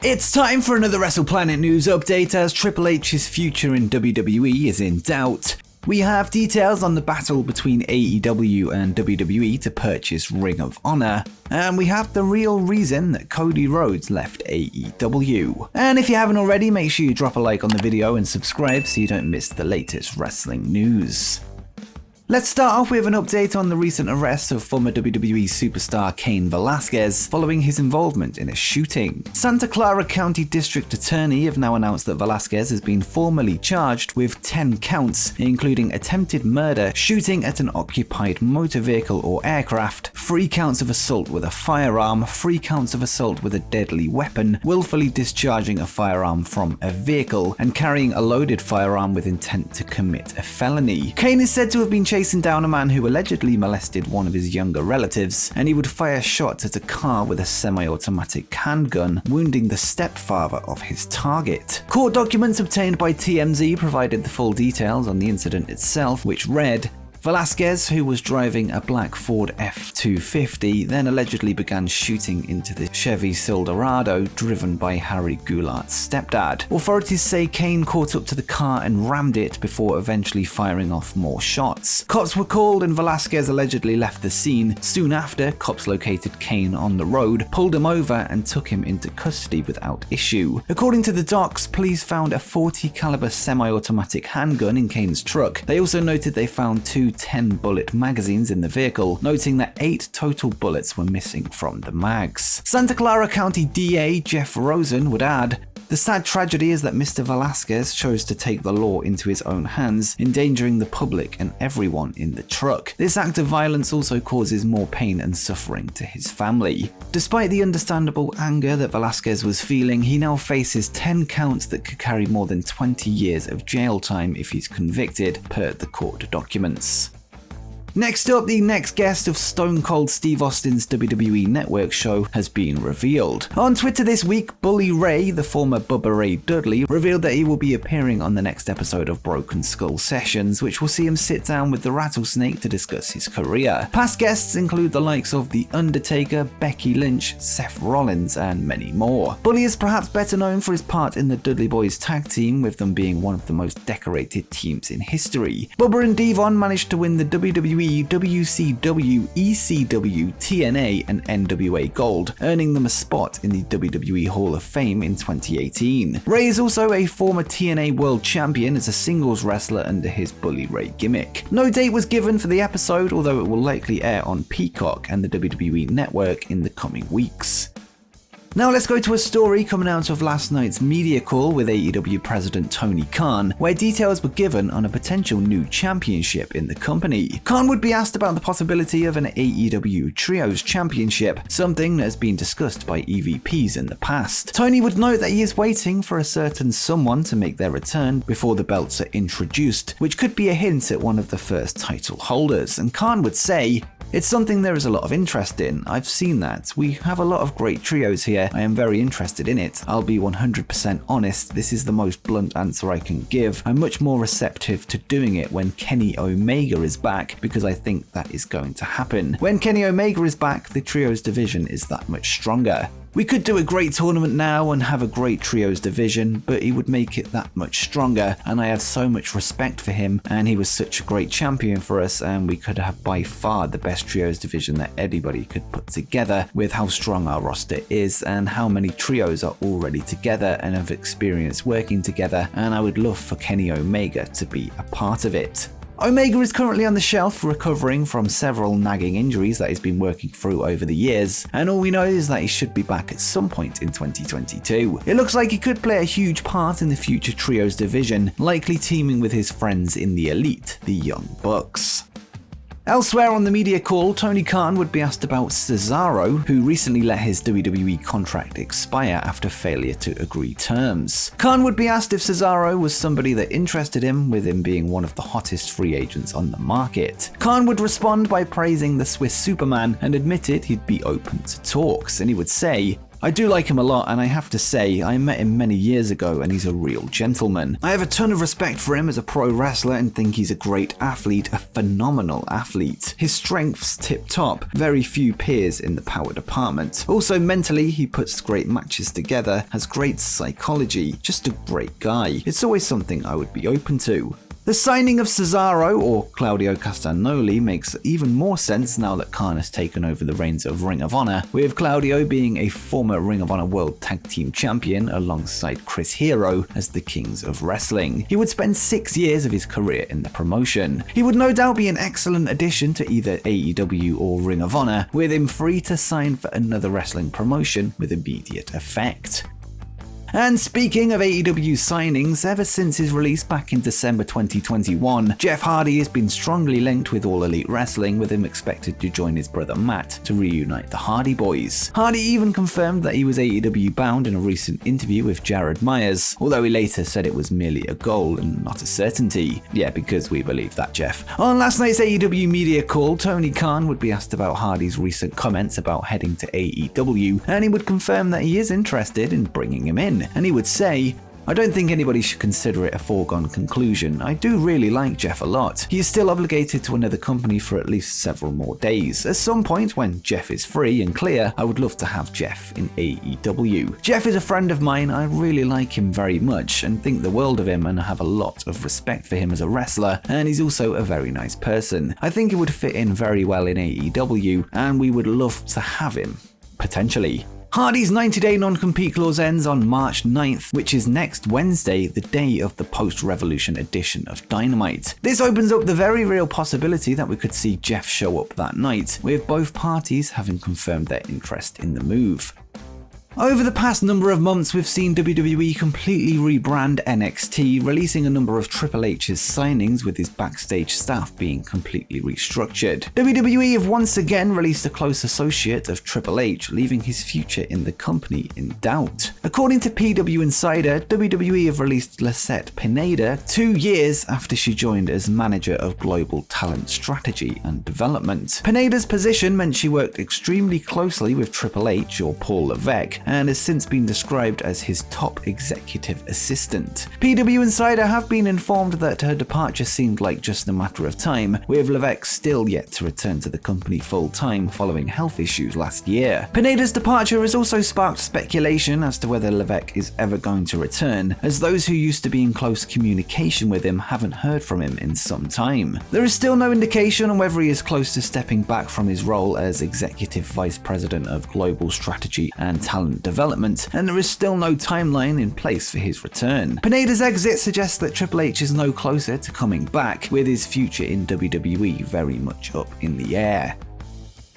It's time for another WrestlePlanet news update as Triple H's future in WWE is in doubt. We have details on the battle between AEW and WWE to purchase Ring of Honor, and we have the real reason that Cody Rhodes left AEW. And if you haven't already, make sure you drop a like on the video and subscribe so you don't miss the latest wrestling news. Let's start off with an update on the recent arrest of former WWE superstar Cain Velasquez following his involvement in a shooting. Santa Clara County District Attorney have now announced that Velasquez has been formally charged with 10 counts, including attempted murder, shooting at an occupied motor vehicle or aircraft, 3 counts of assault with a firearm, 3 counts of assault with a deadly weapon, willfully discharging a firearm from a vehicle, and carrying a loaded firearm with intent to commit a felony. Cain is said to have been chasing down a man who allegedly molested one of his younger relatives, and he would fire shots at a car with a semi-automatic handgun, wounding the stepfather of his target. Court documents obtained by TMZ provided the full details on the incident itself, which read, Velasquez, who was driving a black Ford F-250, then allegedly began shooting into the Chevy Silverado driven by Harry Goulart's stepdad. Authorities say Cain caught up to the car and rammed it before eventually firing off more shots. Cops were called and Velasquez allegedly left the scene. Soon after, cops located Cain on the road, pulled him over and took him into custody without issue. According to the docs, police found a .40 caliber semi-automatic handgun in Cain's truck. They also noted they found 2 10-bullet magazines in the vehicle, noting that 8 total bullets were missing from the mags. Santa Clara County DA Jeff Rosen would add, the sad tragedy is that Mr. Velasquez chose to take the law into his own hands, endangering the public and everyone in the truck. This act of violence also causes more pain and suffering to his family. Despite the understandable anger that Velasquez was feeling, he now faces 10 counts that could carry more than 20 years of jail time if he's convicted, per the court documents. Next up, the next guest of Stone Cold Steve Austin's WWE Network show has been revealed. On Twitter this week, Bully Ray, the former Bubba Ray Dudley, revealed that he will be appearing on the next episode of Broken Skull Sessions, which will see him sit down with the Rattlesnake to discuss his career. Past guests include the likes of The Undertaker, Becky Lynch, Seth Rollins, and many more. Bully is perhaps better known for his part in the Dudley Boyz tag team, with them being one of the most decorated teams in history. Bubba and Devon managed to win the WWE, WCW, ECW, TNA, and NWA Gold, earning them a spot in the WWE Hall of Fame in 2018. Ray is also a former TNA World Champion as a singles wrestler under his Bully Ray gimmick. No date was given for the episode, although it will likely air on Peacock and the WWE Network in the coming weeks. Now let's go to a story coming out of last night's media call with AEW President Tony Khan, where details were given on a potential new championship in the company. Khan would be asked about the possibility of an AEW Trios Championship, something that has been discussed by EVPs in the past. Tony would note that he is waiting for a certain someone to make their return before the belts are introduced, which could be a hint at one of the first title holders, and Khan would say, it's something there is a lot of interest in. I've seen that. We have a lot of great trios here. I am very interested in it. I'll be 100% honest. This is the most blunt answer I can give. I'm much more receptive to doing it when Kenny Omega is back because I think that is going to happen. When Kenny Omega is back, the trios division is that much stronger. We could do a great tournament now and have a great trios division, but he would make it that much stronger, and I have so much respect for him, and he was such a great champion for us, and we could have by far the best trios division that anybody could put together with how strong our roster is and how many trios are already together and have experience working together, and I would love for Kenny Omega to be a part of it. Omega is currently on the shelf recovering from several nagging injuries that he's been working through over the years, and all we know is that he should be back at some point in 2022. It looks like he could play a huge part in the future Trios division, likely teaming with his friends in the Elite, the Young Bucks. Elsewhere on the media call, Tony Khan would be asked about Cesaro, who recently let his WWE contract expire after failure to agree terms. Khan would be asked if Cesaro was somebody that interested him, with him being one of the hottest free agents on the market. Khan would respond by praising the Swiss Superman and admitted he'd be open to talks, and he would say, I do like him a lot, and I have to say, I met him many years ago and he's a real gentleman. I have a ton of respect for him as a pro wrestler and think he's a great athlete, a phenomenal athlete. His strength's tip-top, very few peers in the power department. Also mentally, he puts great matches together, has great psychology, just a great guy. It's always something I would be open to. The signing of Cesaro, or Claudio Castagnoli, makes even more sense now that Khan has taken over the reins of Ring of Honor, with Claudio being a former Ring of Honor World Tag Team Champion alongside Chris Hero as the Kings of Wrestling. He would spend 6 years of his career in the promotion. He would no doubt be an excellent addition to either AEW or Ring of Honor, with him free to sign for another wrestling promotion with immediate effect. And speaking of AEW signings, ever since his release back in December 2021, Jeff Hardy has been strongly linked with All Elite Wrestling, with him expected to join his brother Matt to reunite the Hardy Boys. Hardy even confirmed that he was AEW bound in a recent interview with Jared Myers, although he later said it was merely a goal and not a certainty. Yeah, because we believe that, Jeff. On last night's AEW media call, Tony Khan would be asked about Hardy's recent comments about heading to AEW, and he would confirm that he is interested in bringing him in. And he would say, "I don't think anybody should consider it a foregone conclusion. I do really like Jeff a lot. He is still obligated to another company for at least several more days. At some point, when Jeff is free and clear, I would love to have Jeff in AEW. Jeff is a friend of mine. I really like him very much and think the world of him and have a lot of respect for him as a wrestler, and he's also a very nice person. I think he would fit in very well in AEW, and we would love to have him, potentially." Hardy's 90-day non-compete clause ends on March 9th, which is next Wednesday, the day of the post-Revolution edition of Dynamite. This opens up the very real possibility that we could see Jeff show up that night, with both parties having confirmed their interest in the move. Over the past number of months, we've seen WWE completely rebrand NXT, releasing a number of Triple H's signings, with his backstage staff being completely restructured. WWE have once again released a close associate of Triple H, leaving his future in the company in doubt. According to PW Insider, WWE have released Lissette Pineda 2 years after she joined as manager of global talent strategy and development. Pineda's position meant she worked extremely closely with Triple H, or Paul Levesque, and has since been described as his top executive assistant. PW Insider have been informed that her departure seemed like just a matter of time, with Levesque still yet to return to the company full-time following health issues last year. Pineda's departure has also sparked speculation as to whether Levesque is ever going to return, as those who used to be in close communication with him haven't heard from him in some time. There is still no indication on whether he is close to stepping back from his role as Executive Vice President of Global Strategy and Talent Development, and there is still no timeline in place for his return. Pineda's exit suggests that Triple H is no closer to coming back, with his future in WWE very much up in the air.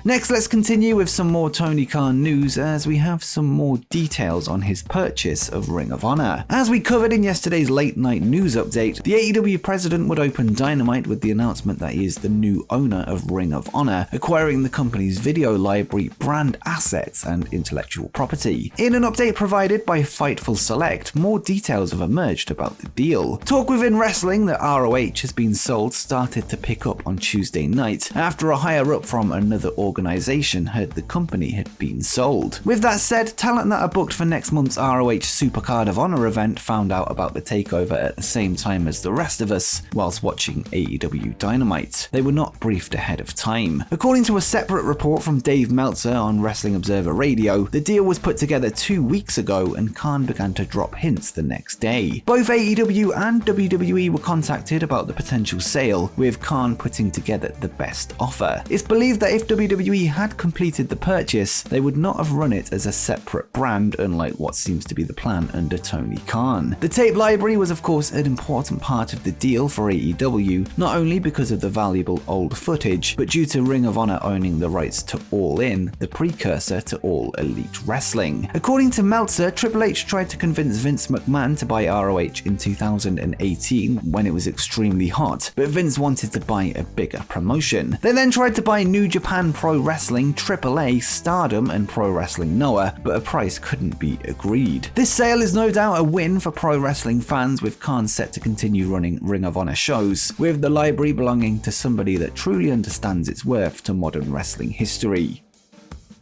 Next, let's continue with some more Tony Khan news, as we have some more details on his purchase of Ring of Honor. As we covered in yesterday's late night news update, the AEW president would open Dynamite with the announcement that he is the new owner of Ring of Honor, acquiring the company's video library, brand assets, and intellectual property. In an update provided by Fightful Select, more details have emerged about the deal. Talk within wrestling that ROH has been sold started to pick up on Tuesday night, after a higher up from another organization heard the company had been sold. With that said, talent that are booked for next month's ROH Supercard of Honor event found out about the takeover at the same time as the rest of us whilst watching AEW Dynamite. They were not briefed ahead of time. According to a separate report from Dave Meltzer on Wrestling Observer Radio, the deal was put together 2 weeks ago and Khan began to drop hints the next day. Both AEW and WWE were contacted about the potential sale, with Khan putting together the best offer. It's believed that if WWE had completed the purchase, they would not have run it as a separate brand, unlike what seems to be the plan under Tony Khan. The tape library was of course an important part of the deal for AEW, not only because of the valuable old footage, but due to Ring of Honor owning the rights to All In, the precursor to All Elite Wrestling. According to Meltzer, Triple H tried to convince Vince McMahon to buy ROH in 2018 when it was extremely hot, but Vince wanted to buy a bigger promotion. They then tried to buy New Japan Pro Wrestling, AAA, Stardom, and Pro Wrestling Noah, but a price couldn't be agreed. This sale is no doubt a win for pro wrestling fans, with Khan set to continue running Ring of Honor shows, with the library belonging to somebody that truly understands its worth to modern wrestling history.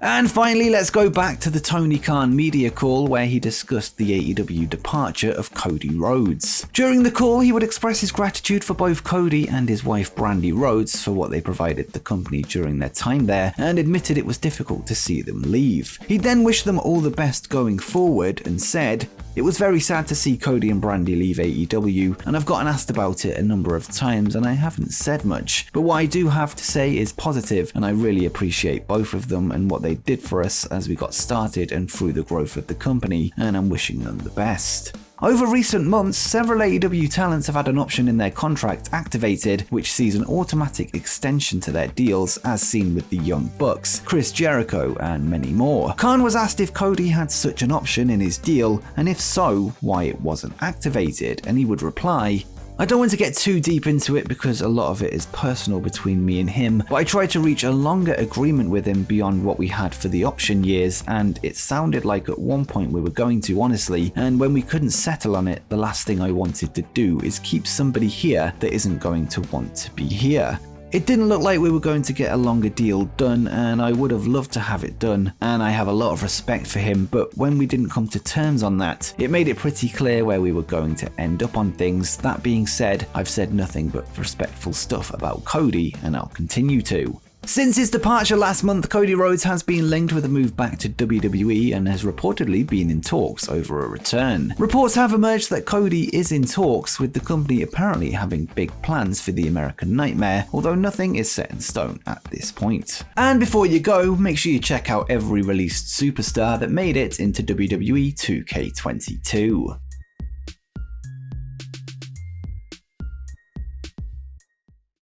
And finally, let's go back to the Tony Khan media call where he discussed the AEW departure of Cody Rhodes. During the call, he would express his gratitude for both Cody and his wife Brandi Rhodes for what they provided the company during their time there, and admitted it was difficult to see them leave. He then wished them all the best going forward and said, "It was very sad to see Cody and Brandi leave AEW, and I've gotten asked about it a number of times and I haven't said much. But what I do have to say is positive, and I really appreciate both of them and what they did for us as we got started and through the growth of the company, and I'm wishing them the best." Over recent months, several AEW talents have had an option in their contract activated, which sees an automatic extension to their deals, as seen with the Young Bucks, Chris Jericho, and many more. Khan was asked if Cody had such an option in his deal, and if so, why it wasn't activated, and he would reply, "I don't want to get too deep into it because a lot of it is personal between me and him, but I tried to reach a longer agreement with him beyond what we had for the option years, and it sounded like at one point we were going to, honestly, and when we couldn't settle on it, the last thing I wanted to do is keep somebody here that isn't going to want to be here. It didn't look like we were going to get a longer deal done, and I would have loved to have it done, and I have a lot of respect for him, but when we didn't come to terms on that, it made it pretty clear where we were going to end up on things. That being said, I've said nothing but respectful stuff about Cody, and I'll continue to." Since his departure last month, Cody Rhodes has been linked with a move back to WWE and has reportedly been in talks over a return. Reports have emerged that Cody is in talks, with the company apparently having big plans for the American Nightmare, although nothing is set in stone at this point. And before you go, make sure you check out every released superstar that made it into WWE 2K22.